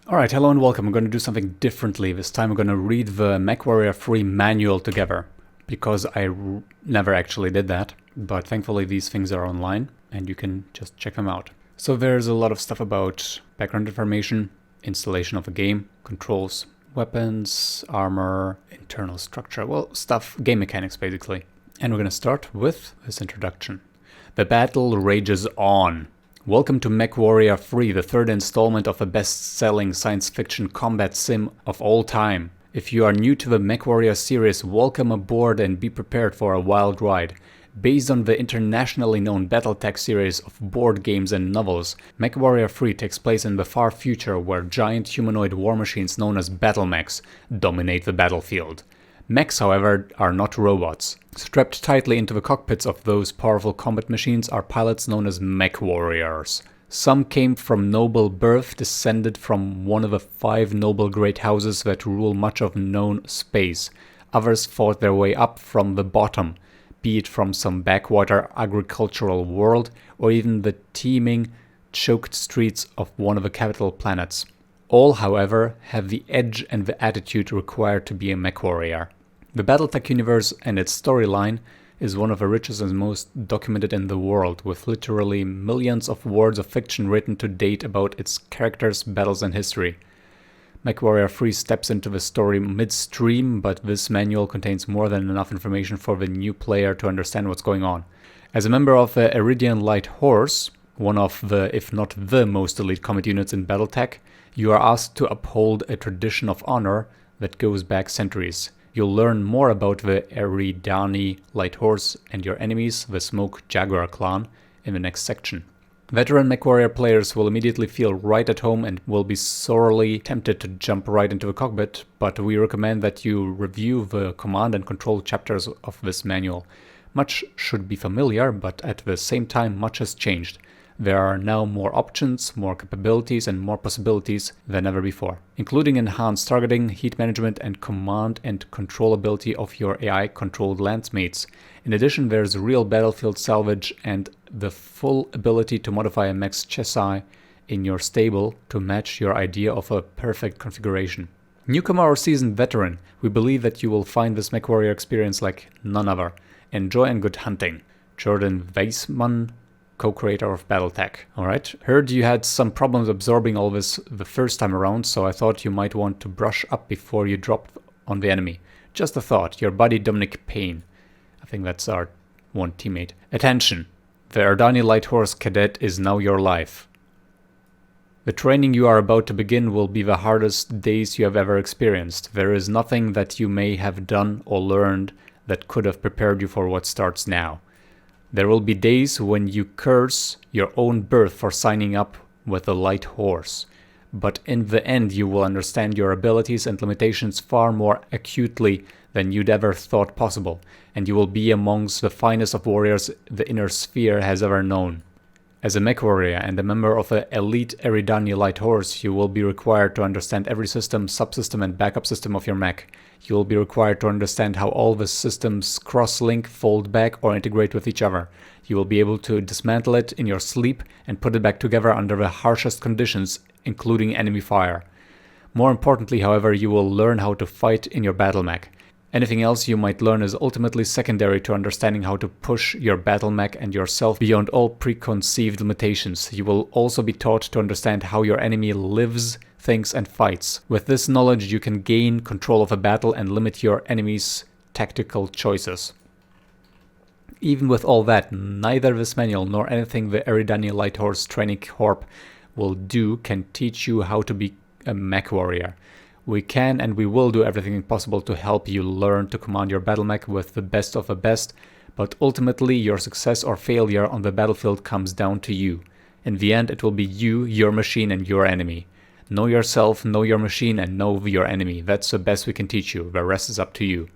Alright, hello and welcome. I'm going to do something differently. This time I'm going to read the MechWarrior 3 manual together, because I never actually did that, but thankfully these things are online and you can just check them out. So there's a lot of stuff about background information, installation of the game, controls, weapons, armor, internal structure, well, stuff, game mechanics basically. And we're going to start with this introduction. The battle rages on. Welcome to MechWarrior 3, the third installment of the best-selling science fiction combat sim of all time. If you are new to the MechWarrior series, welcome aboard and be prepared for a wild ride. Based on the internationally known Battletech series of board games and novels, MechWarrior 3 takes place in the far future where giant humanoid war machines known as battle mechs dominate the battlefield. Mechs, however, are not robots. Strapped tightly into the cockpits of those powerful combat machines are pilots known as mech warriors. Some came from noble birth, descended from one of the 5 noble great houses that rule much of known space. Others fought their way up from the bottom, be it from some backwater agricultural world or even the teeming, choked streets of one of the capital planets. All, however, have the edge and the attitude required to be a mech warrior. The Battletech universe and its storyline is one of the richest and most documented in the world, with literally millions of words of fiction written to date about its characters, battles and history. MechWarrior 3 steps into the story midstream, but this manual contains more than enough information for the new player to understand what's going on. As a member of the Iridian Light Horse, one of the, if not the most elite combat units in Battletech, you are asked to uphold a tradition of honor that goes back centuries. You'll learn more about the Iridian Light Horse and your enemies, the Smoke Jaguar clan, in the next section. Veteran MechWarrior players will immediately feel right at home and will be sorely tempted to jump right into the cockpit, but we recommend that you review the command and control chapters of this manual. Much should be familiar, but at the same time much has changed. There are now more options, more capabilities and more possibilities than ever before, including enhanced targeting, heat management and command and control ability of your AI-controlled landsmates. In addition, there's real battlefield salvage and the full ability to modify a mech's chassis in your stable to match your idea of a perfect configuration. Newcomer or seasoned veteran, we believe that you will find this MechWarrior experience like none other. Enjoy and good hunting. Jordan Weissman, co-creator of Battletech. Alright, heard you had some problems absorbing all this the first time around, so I thought you might want to brush up before you drop on the enemy. Just a thought, your buddy Dominic Payne. I think that's our one teammate. Attention! The Iridian Light Horse Cadet is now your life. The training you are about to begin will be the hardest days you have ever experienced. There is nothing that you may have done or learned that could have prepared you for what starts now. There will be days when you curse your own birth for signing up with the Light Horse, but in the end you will understand your abilities and limitations far more acutely than you'd ever thought possible, and you will be amongst the finest of warriors the inner sphere has ever known. As a mech warrior and a member of the elite Iridian Light Horse, you will be required to understand every system, subsystem and backup system of your mech. You will be required to understand how all the systems cross-link, fold back or integrate with each other. You will be able to dismantle it in your sleep and put it back together under the harshest conditions, including enemy fire. More importantly, however, you will learn how to fight in your battle mech. Anything else you might learn is ultimately secondary to understanding how to push your battle mech and yourself beyond all preconceived limitations. You will also be taught to understand how your enemy lives, thinks and fights. With this knowledge you can gain control of a battle and limit your enemy's tactical choices. Even with all that, neither this manual nor anything the Iridian Light Horse Training Corp will do can teach you how to be a mech warrior. We can and we will do everything possible to help you learn to command your battle mech with the best of the best, but ultimately your success or failure on the battlefield comes down to you. In the end, it will be you, your machine and your enemy. Know yourself, know your machine and know your enemy. That's the best we can teach you. The rest is up to you.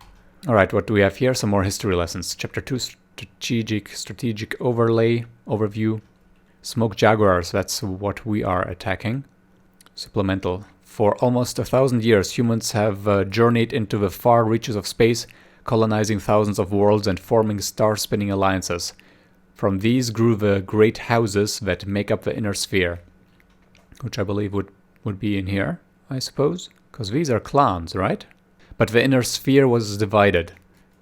Alright, what do we have here? Some more history lessons. Chapter 2, Strategic Overview. Smoke Jaguars, that's what we are attacking. Supplemental. For almost 1,000 years, humans have journeyed into the far reaches of space, colonizing thousands of worlds and forming star-spinning alliances. From these grew the great houses that make up the inner sphere, which I believe would would be in here, I suppose, because these are clans, right? But the inner sphere was divided.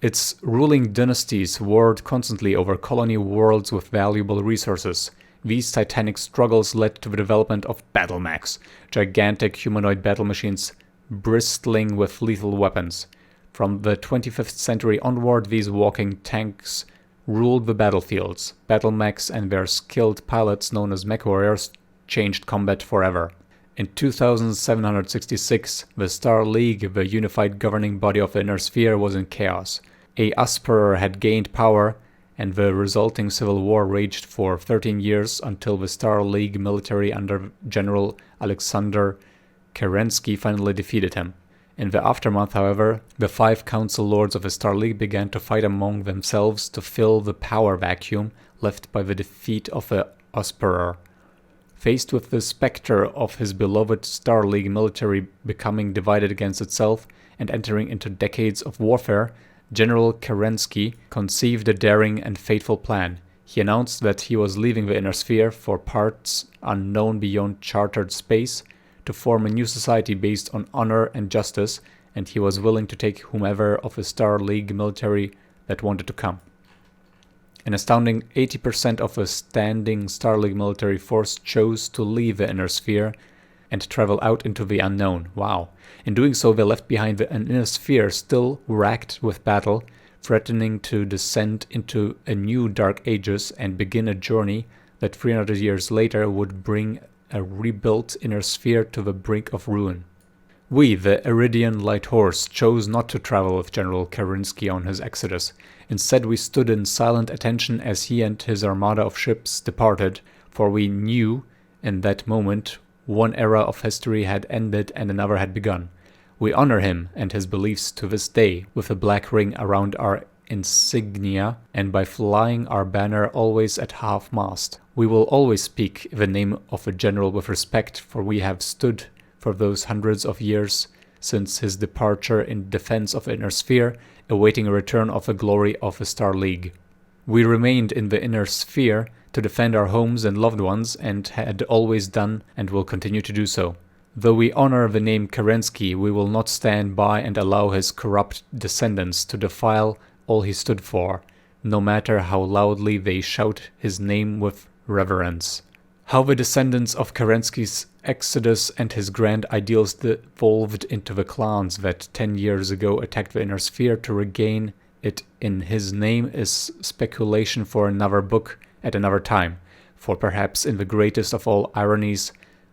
Its ruling dynasties warred constantly over colony worlds with valuable resources. These titanic struggles led to the development of battle mechs, gigantic humanoid battle machines bristling with lethal weapons. From the 25th century onward, these walking tanks ruled the battlefields. Battle mechs and their skilled pilots, known as MechWarriors, changed combat forever. In 2766, the Star League, the unified governing body of the Inner Sphere, was in chaos. A Usurper had gained power, and the resulting civil war raged for 13 years until the Star League military under General Alexander Kerensky finally defeated him. In the aftermath, however, the 5 council lords of the Star League began to fight among themselves to fill the power vacuum left by the defeat of the Usurper. Faced with the specter of his beloved Star League military becoming divided against itself and entering into decades of warfare, General Kerensky conceived a daring and fateful plan. He announced that he was leaving the Inner Sphere for parts unknown beyond chartered space to form a new society based on honor and justice, and he was willing to take whomever of the Star League military that wanted to come. An astounding 80% of the standing Star League military force chose to leave the Inner Sphere and travel out into the unknown. Wow. In doing so, they left behind an Inner Sphere still racked with battle, threatening to descend into a new Dark Ages and begin a journey that 300 years later would bring a rebuilt Inner Sphere to the brink of ruin. We, the Iridian Light Horse, chose not to travel with General Kerensky on his exodus. Instead, we stood in silent attention as he and his armada of ships departed, for we knew in that moment one era of history had ended and another had begun. We honor him and his beliefs to this day with a black ring around our insignia and by flying our banner always at half-mast. We will always speak the name of a general with respect, for we have stood for those hundreds of years since his departure in defense of the Inner Sphere, awaiting a return of the glory of the Star League. We remained in the Inner Sphere to defend our homes and loved ones, and had always done and will continue to do so. Though we honor the name Kerensky, we will not stand by and allow his corrupt descendants to defile all he stood for, no matter how loudly they shout his name with reverence. How the descendants of Kerensky's exodus and his grand ideals devolved into the clans that 10 years ago attacked the Inner Sphere to regain it in his name is speculation for another book at another time, for perhaps in the greatest of all ironies,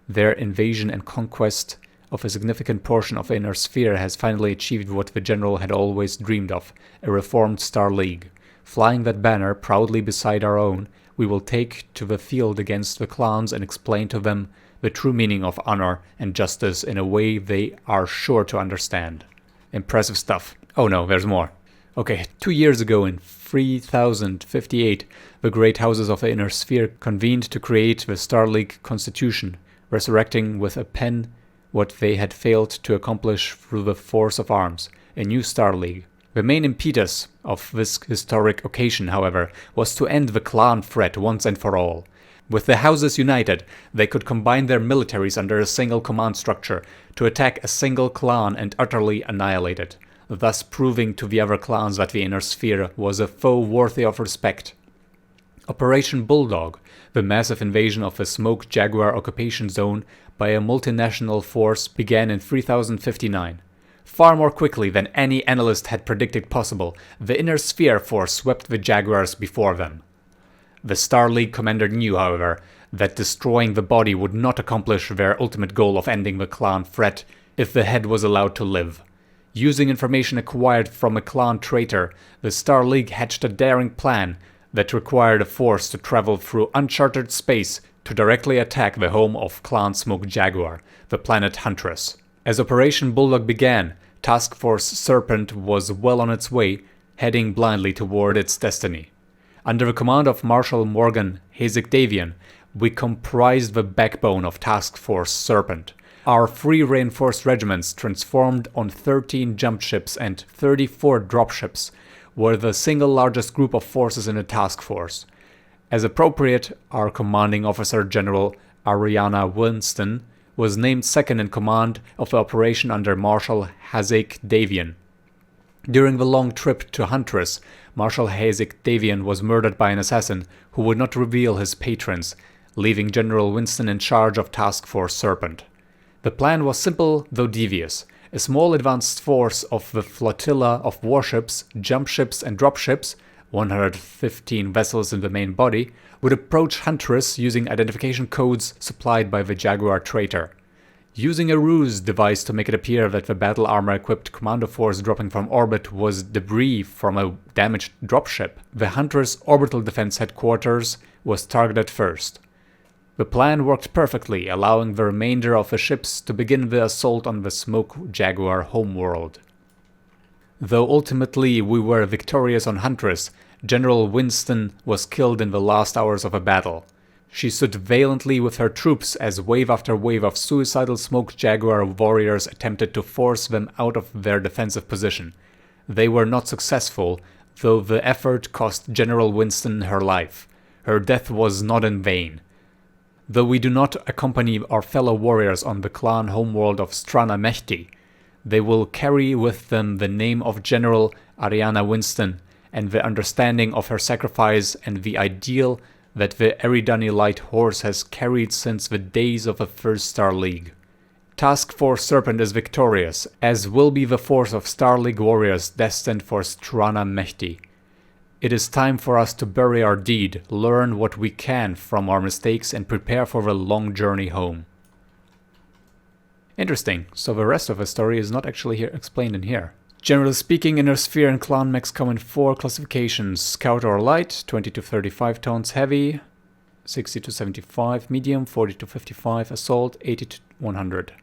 their invasion and conquest of a significant portion of the Inner Sphere has finally achieved what the general had always dreamed of, a reformed Star League. Flying that banner proudly beside our own, we will take to the field against the clans and explain to them the true meaning of honor and justice in a way they are sure to understand. Impressive stuff. Oh no, there's more. Okay, 2 years ago in 3058, the great houses of the Inner Sphere convened to create the Star League Constitution, resurrecting with a pen what they had failed to accomplish through the force of arms, a new Star League. The main impetus of this historic occasion, however, was to end the clan threat once and for all. With the houses united, they could combine their militaries under a single command structure to attack a single clan and utterly annihilate it, thus proving to the other clans that the Inner Sphere was a foe worthy of respect. Operation Bulldog, the massive invasion of the Smoke Jaguar occupation zone by a multinational force, began in 3059. Far more quickly than any analyst had predicted possible, the Inner Sphere force swept the Jaguars before them. The Star League commander knew, however, that destroying the body would not accomplish their ultimate goal of ending the clan threat if the head was allowed to live. Using information acquired from a clan traitor, the Star League hatched a daring plan that required a force to travel through uncharted space to directly attack the home of Clan Smoke Jaguar, the planet Huntress. As Operation Bulldog began, Task Force Serpent was well on its way, heading blindly toward its destiny. Under the command of Marshal Morgan Davian, we comprised the backbone of Task Force Serpent. Our 3 reinforced regiments, transformed on 13 jump ships and 34 dropships, were the single largest group of forces in the task force. As appropriate, our commanding officer, General Ariana Winston, was named second in command of the operation under Marshal Hazik Davian. During the long trip to Huntress, Marshal Hazik Davian was murdered by an assassin who would not reveal his patrons, leaving General Winston in charge of Task Force Serpent. The plan was simple though devious. A small advanced force of the flotilla of warships, jump ships and drop ships, 115 vessels in the main body, would approach Huntress using identification codes supplied by the Jaguar traitor. Using a ruse devised to make it appear that the battle armor-equipped commando force dropping from orbit was debris from a damaged dropship, the Huntress Orbital Defense Headquarters was targeted first. The plan worked perfectly, allowing the remainder of the ships to begin the assault on the Smoke Jaguar homeworld. Though ultimately we were victorious on Huntress, General Winston was killed in the last hours of a battle. She stood valiantly with her troops as wave after wave of suicidal Smoke Jaguar warriors attempted to force them out of their defensive position. They were not successful, though the effort cost General Winston her life. Her death was not in vain. Though we do not accompany our fellow warriors on the clan homeworld of Strana Mechti, they will carry with them the name of General Ariana Winston and the understanding of her sacrifice and the ideal that the Eridani Light Horse has carried since the days of the First Star League. Task Force Serpent is victorious, as will be the force of Star League warriors destined for Strana Mechti. It is time for us to bury our deed, learn what we can from our mistakes, and prepare for the long journey home. Interesting, so the rest of the story is not actually explained in here. Generally speaking, Inner Sphere and Clan Mechs come in 4 classifications: Scout or Light, 20 to 35 tones Heavy, 60 to 75 Medium, 40 to 55 Assault, 80 to 100.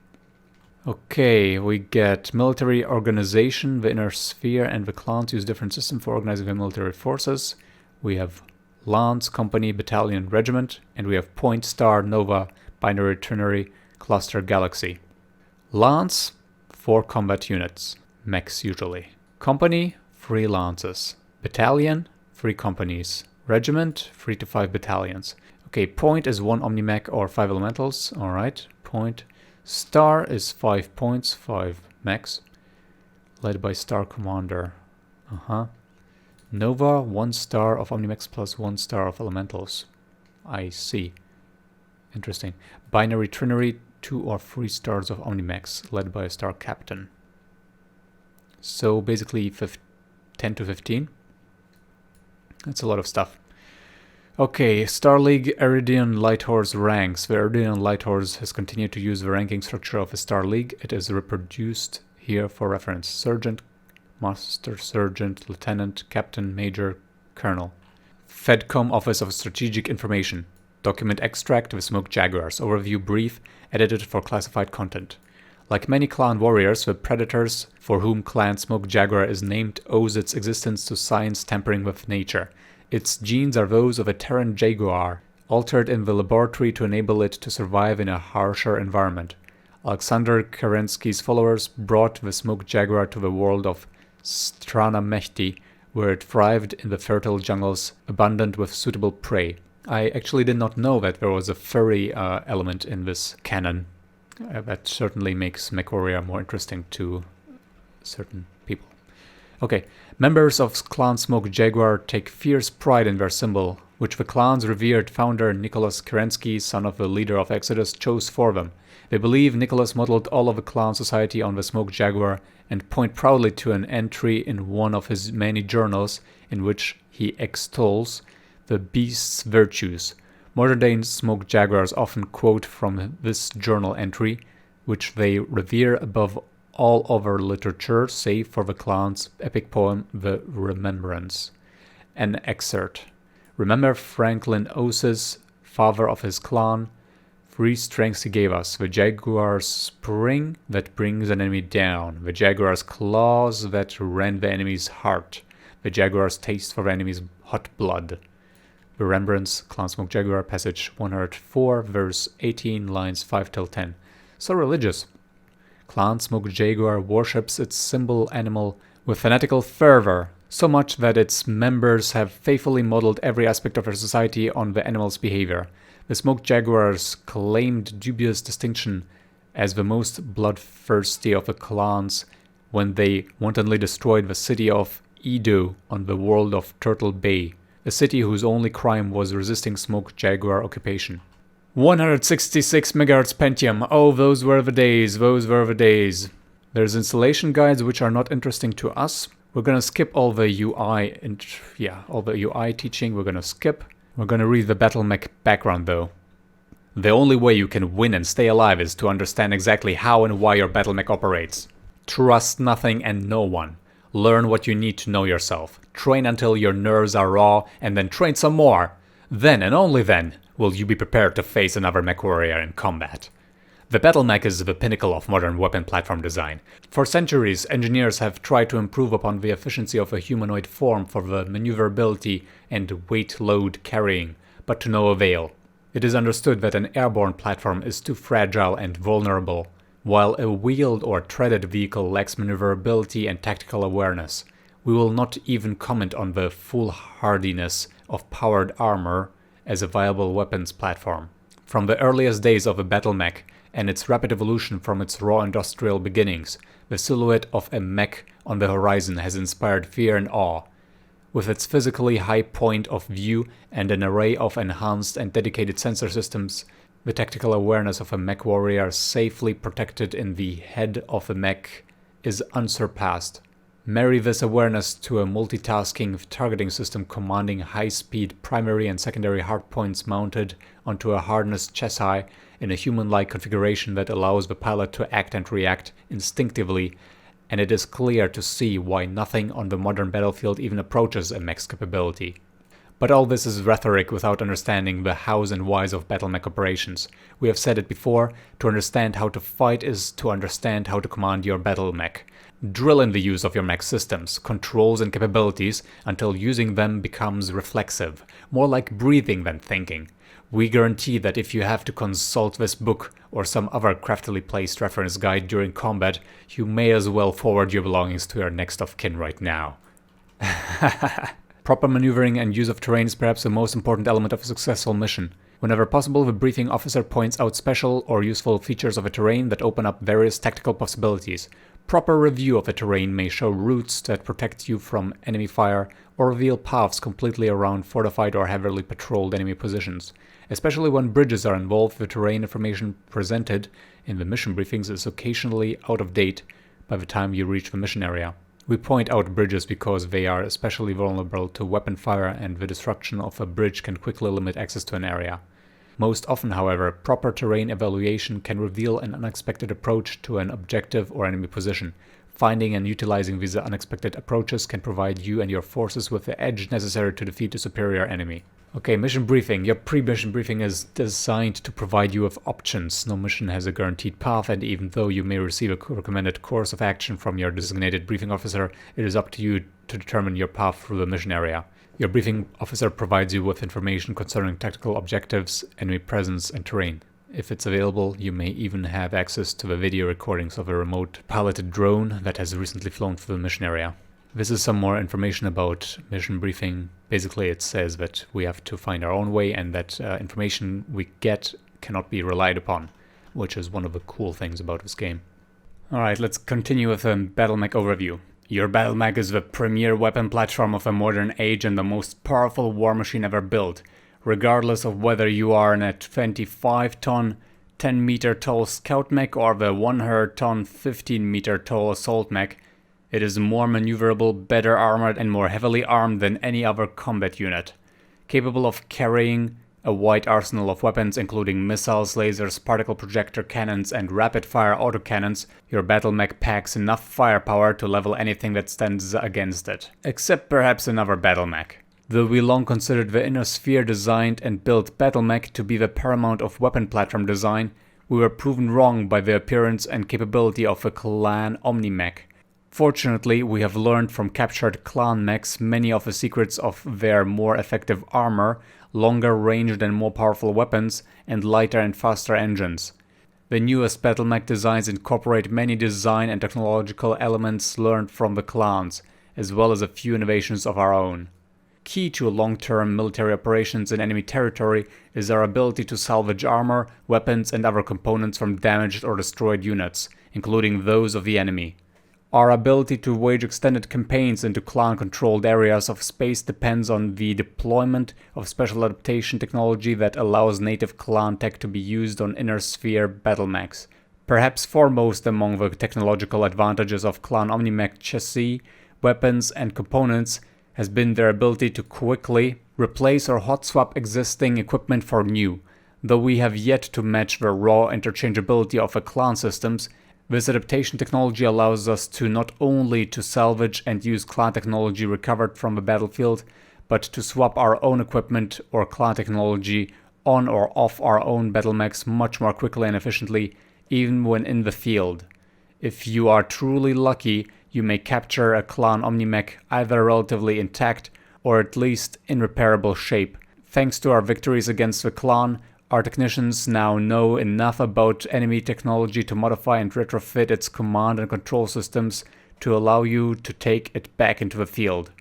Okay, we get military organization. The Inner Sphere and the clans use different systems for organizing the military forces. We have Lance, Company, Battalion, Regiment, and we have Point, Star, Nova, Binary, Ternary, Cluster, Galaxy. Lance, 4 combat units. Mechs usually. Company, 3 lances. Battalion, 3 companies. Regiment, 3 to 5 battalions. Okay, Point is 1 Omni-Mech or 5 elementals. Alright, Point. Star is 5 points, 5 mechs. Led by Star Commander. Nova, 1 star of Omni-Mechs plus 1 star of elementals. I see. Interesting. Binary Trinary, 2 or 3 stars of Omni-Mechs, led by a Star Captain. So basically 10 to 15. That's a lot of stuff. Okay, Star League Iridian Light Horse ranks. The Iridian Light Horse has continued to use the ranking structure of the Star League. It is reproduced here for reference. Sergeant, Master Sergeant, Lieutenant, Captain, Major, Colonel. FedCom Office of Strategic Information. Document extract of Smoke Jaguars. Overview brief, edited for classified content. Like many clan warriors, the predators for whom Clan Smoke Jaguar is named owes its existence to science tampering with nature. Its genes are those of a Terran Jaguar, altered in the laboratory to enable it to survive in a harsher environment. Alexander Kerensky's followers brought the Smoke Jaguar to the world of Strana Mechti, where it thrived in the fertile jungles abundant with suitable prey. I actually did not know that there was a furry element in this canon. That certainly makes MechWarrior more interesting to certain people. Okay, members of Clan Smoke Jaguar take fierce pride in their symbol, which the clan's revered founder Nicholas Kerensky, son of the leader of Exodus, chose for them. They believe Nicholas modeled all of the clan society on the Smoke Jaguar and point proudly to an entry in one of his many journals in which he extols the beast's virtues. Modern-day Smoke Jaguars often quote from this journal entry, which they revere above all other literature, save for the clan's epic poem, The Remembrance. An excerpt. Remember Franklin Osis, father of his clan. 3 strengths he gave us: the Jaguar's spring that brings an enemy down, the Jaguar's claws that rend the enemy's heart, the Jaguar's taste for the enemy's hot blood. Remembrance, Clan Smoke Jaguar, passage 104, verse 18, lines 5 till 10. So religious. Clan Smoke Jaguar worships its symbol animal with fanatical fervor, so much that its members have faithfully modeled every aspect of their society on the animal's behavior. The Smoke Jaguar's claimed dubious distinction as the most bloodthirsty of the clans when they wantonly destroyed the city of Edo on the world of Turtle Bay, a city whose only crime was resisting Smoke Jaguar occupation. 166 MHz Pentium, oh those were the days, those were the days. There's installation guides which are not interesting to us. We're gonna skip all the UI and all the UI teaching we're gonna skip. We're gonna read the battle mech background though. The only way you can win and stay alive is to understand exactly how and why your battle mech operates. Trust nothing and no one. Learn what you need to know yourself. Train until your nerves are raw and then train some more. Then and only then will you be prepared to face another MechWarrior in combat. The battle mech is the pinnacle of modern weapon platform design. For centuries, engineers have tried to improve upon the efficiency of a humanoid form for the maneuverability and weight load carrying, but to no avail. It is understood that an airborne platform is too fragile and vulnerable, while a wheeled or treaded vehicle lacks maneuverability and tactical awareness. We will not even comment on the foolhardiness of powered armor as a viable weapons platform. From the earliest days of a battle mech and its rapid evolution from its raw industrial beginnings, the silhouette of a mech on the horizon has inspired fear and awe. With its physically high point of view and an array of enhanced and dedicated sensor systems, the tactical awareness of a MechWarrior safely protected in the head of a mech is unsurpassed. Marry this awareness to a multitasking targeting system commanding high-speed primary and secondary hardpoints mounted onto a harnessed chassis in a human-like configuration that allows the pilot to act and react instinctively, and it is clear to see why nothing on the modern battlefield even approaches a mech's capability. But all this is rhetoric without understanding the hows and whys of battle mech operations. We have said it before, to understand how to fight is to understand how to command your battle mech. Drill in the use of your mech systems, controls and capabilities until using them becomes reflexive, more like breathing than thinking. We guarantee that if you have to consult this book or some other craftily placed reference guide during combat, you may as well forward your belongings to your next of kin right now. Proper maneuvering and use of terrain is perhaps the most important element of a successful mission. Whenever possible, the briefing officer points out special or useful features of a terrain that open up various tactical possibilities. Proper review of a terrain may show routes that protect you from enemy fire or reveal paths completely around fortified or heavily patrolled enemy positions. Especially when bridges are involved, the terrain information presented in the mission briefings is occasionally out of date by the time you reach the mission area. We point out bridges because they are especially vulnerable to weapon fire and the destruction of a bridge can quickly limit access to an area. Most often, however, proper terrain evaluation can reveal an unexpected approach to an objective or enemy position. Finding and utilizing these unexpected approaches can provide you and your forces with the edge necessary to defeat a superior enemy. Okay, mission briefing. Your pre-mission briefing is designed to provide you with options. No mission has a guaranteed path, and even though you may receive a recommended course of action from your designated briefing officer, it is up to you to determine your path through the mission area. Your briefing officer provides you with information concerning tactical objectives, enemy presence, and terrain. If it's available, you may even have access to the video recordings of a remote piloted drone that has recently flown through the mission area. This is some more information about mission briefing. Basically, it says that we have to find our own way and that information we get cannot be relied upon, which is one of the cool things about this game. Alright, let's continue with a battle mech overview. Your battle mech is the premier weapon platform of a modern age and the most powerful war machine ever built. Regardless of whether you are in a 25-ton, 10-meter tall scout mech or the 100-ton, 15-meter tall assault mech, it is more maneuverable, better armored and more heavily armed than any other combat unit. Capable of carrying a wide arsenal of weapons including missiles, lasers, particle projector cannons and rapid-fire autocannons, your battle mech packs enough firepower to level anything that stands against it. Except perhaps another battle mech. Though we long considered the Inner Sphere designed and built battle mech to be the paramount of weapon platform design, we were proven wrong by the appearance and capability of the Clan Omni-Mech. Fortunately, we have learned from captured clan mechs many of the secrets of their more effective armor, longer ranged and more powerful weapons, and lighter and faster engines. The newest battle mech designs incorporate many design and technological elements learned from the clans, as well as a few innovations of our own. Key to long-term military operations in enemy territory is our ability to salvage armor, weapons, and other components from damaged or destroyed units, including those of the enemy. Our ability to wage extended campaigns into clan-controlled areas of space depends on the deployment of special adaptation technology that allows native clan tech to be used on inner sphere battle mechs. Perhaps foremost among the technological advantages of clan OmniMech chassis, weapons, and components has been their ability to quickly replace or hot swap existing equipment for new. Though we have yet to match the raw interchangeability of the clan systems, this adaptation technology allows us to not only to salvage and use clan technology recovered from the battlefield, but to swap our own equipment or clan technology on or off our own battle mechs much more quickly and efficiently, even when in the field. If you are truly lucky, you may capture a clan OmniMech either relatively intact or at least in repairable shape. Thanks to our victories against the clan, our technicians now know enough about enemy technology to modify and retrofit its command and control systems to allow you to take it back into the field.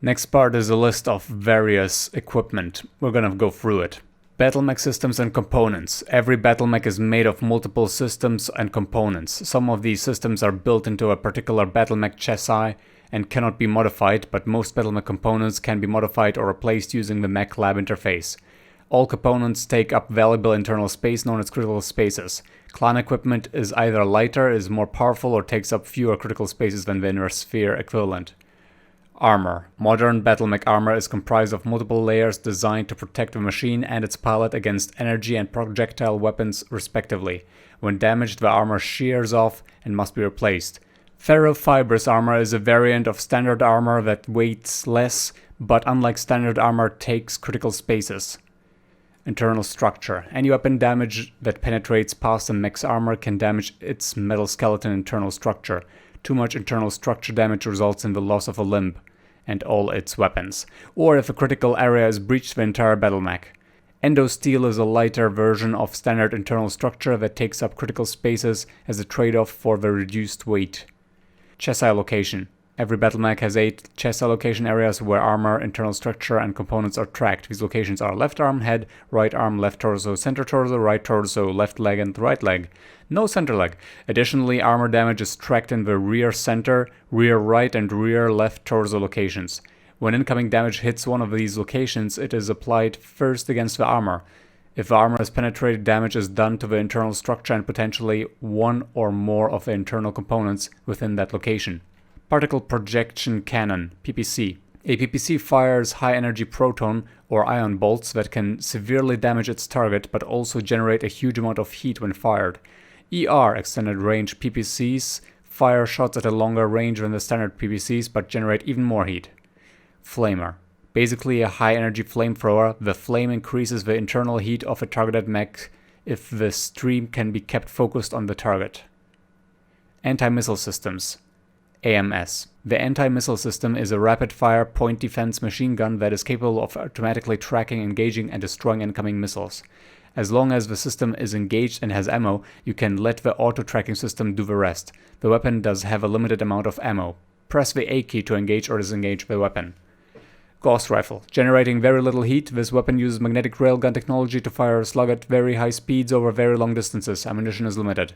Next part is a list of various equipment. We're gonna go through it. Battlemech systems and components. Every battlemech is made of multiple systems and components. Some of these systems are built into a particular battlemech chassis and cannot be modified, but most battlemech components can be modified or replaced using the Mech Lab interface. All components take up valuable internal space known as critical spaces. Clan equipment is either lighter, is more powerful, or takes up fewer critical spaces than the inner sphere equivalent. Armor. Modern battlemech armor is comprised of multiple layers designed to protect the machine and its pilot against energy and projectile weapons respectively. When damaged, the armor shears off and must be replaced. Ferrofibrous armor is a variant of standard armor that weighs less, but unlike standard armor takes critical spaces. Internal structure. Any weapon damage that penetrates past a mech's armor can damage its metal skeleton internal structure. Too much internal structure damage results in the loss of a limb and all its weapons, or if a critical area is breached, the entire battlemech. Endosteel is a lighter version of standard internal structure that takes up critical spaces as a trade-off for the reduced weight. Chassis location. Every battlemech has 8 chassis location areas where armor, internal structure, and components are tracked. These locations are left arm, head, right arm, left torso, center torso, right torso, left leg, and right leg. No center leg. Additionally, armor damage is tracked in the rear center, rear right, and rear left torso locations. When incoming damage hits one of these locations, it is applied first against the armor. If the armor is penetrated, damage is done to the internal structure and potentially one or more of the internal components within that location. Particle Projection Cannon, PPC. A PPC fires high-energy proton or ion bolts that can severely damage its target but also generate a huge amount of heat when fired. ER, extended range PPCs, fire shots at a longer range than the standard PPCs but generate even more heat. Flamer. Basically a high-energy flamethrower, the flame increases the internal heat of a targeted mech if the stream can be kept focused on the target. Anti-missile systems. AMS. The anti-missile system is a rapid-fire point defense machine gun that is capable of automatically tracking, engaging, and destroying incoming missiles. As long as the system is engaged and has ammo, you can let the auto-tracking system do the rest. The weapon does have a limited amount of ammo. Press the A key to engage or disengage the weapon. Gauss Rifle. Generating very little heat, this weapon uses magnetic railgun technology to fire a slug at very high speeds over very long distances. Ammunition is limited.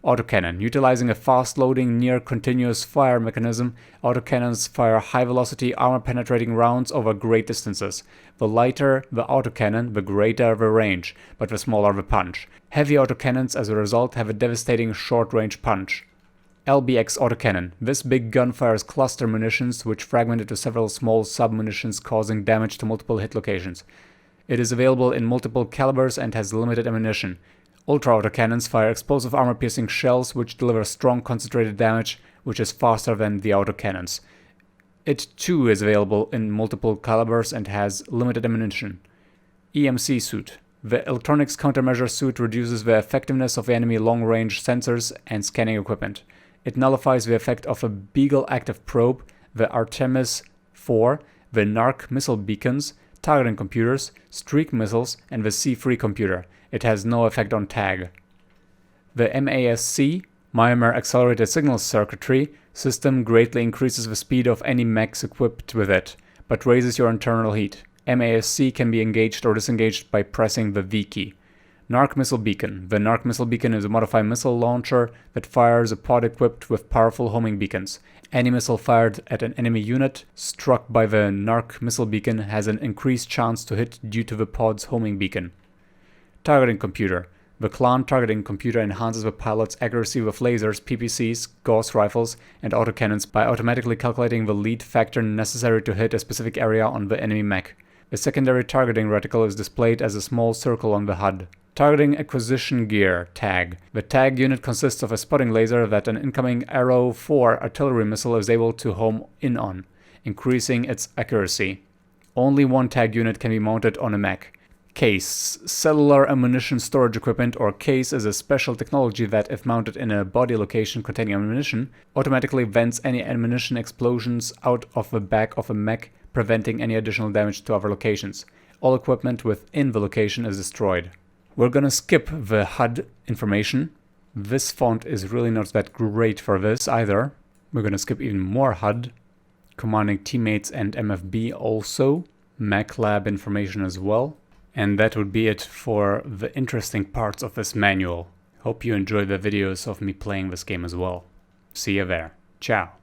Autocannon. Utilizing a fast-loading, near-continuous fire mechanism, autocannons fire high-velocity, armor-penetrating rounds over great distances. The lighter the autocannon, the greater the range, but the smaller the punch. Heavy autocannons, as a result, have a devastating short-range punch. LBX autocannon. This big gun fires cluster munitions, which fragment into several small sub-munitions, causing damage to multiple hit locations. It is available in multiple calibers and has limited ammunition. Ultra autocannons fire explosive armor-piercing shells which deliver strong concentrated damage, which is faster than the autocannons. It too is available in multiple calibers and has limited ammunition. EMC suit. The electronics countermeasure suit reduces the effectiveness of enemy long-range sensors and scanning equipment. It nullifies the effect of a Beagle active probe, the Artemis IV, the NARC missile beacons, targeting computers, streak missiles, and the C3 computer. It has no effect on TAG. The MASC, Myomer Accelerated Signal Circuitry, system greatly increases the speed of any mechs equipped with it, but raises your internal heat. MASC can be engaged or disengaged by pressing the V key. Narc Missile Beacon. The Narc Missile Beacon is a modified missile launcher that fires a pod equipped with powerful homing beacons. Any missile fired at an enemy unit struck by the Narc Missile Beacon has an increased chance to hit due to the pod's homing beacon. Targeting Computer. The Clan targeting computer enhances the pilot's accuracy with lasers, PPCs, Gauss rifles, and autocannons by automatically calculating the lead factor necessary to hit a specific area on the enemy mech. The secondary targeting reticle is displayed as a small circle on the HUD. Targeting Acquisition Gear TAG. The TAG unit consists of a spotting laser that an incoming Arrow 4 artillery missile is able to home in on, increasing its accuracy. Only one TAG unit can be mounted on a mech. Case. Cellular ammunition storage equipment, or case, is a special technology that, if mounted in a body location containing ammunition, automatically vents any ammunition explosions out of the back of a mech, preventing any additional damage to other locations. All equipment within the location is destroyed. We're gonna skip the HUD information. This font is really not that great for this either. We're gonna skip even more HUD. Commanding teammates and MFB also. Mech lab information as well. And that would be it for the interesting parts of this manual. Hope you enjoyed the videos of me playing this game as well. See you there. Ciao.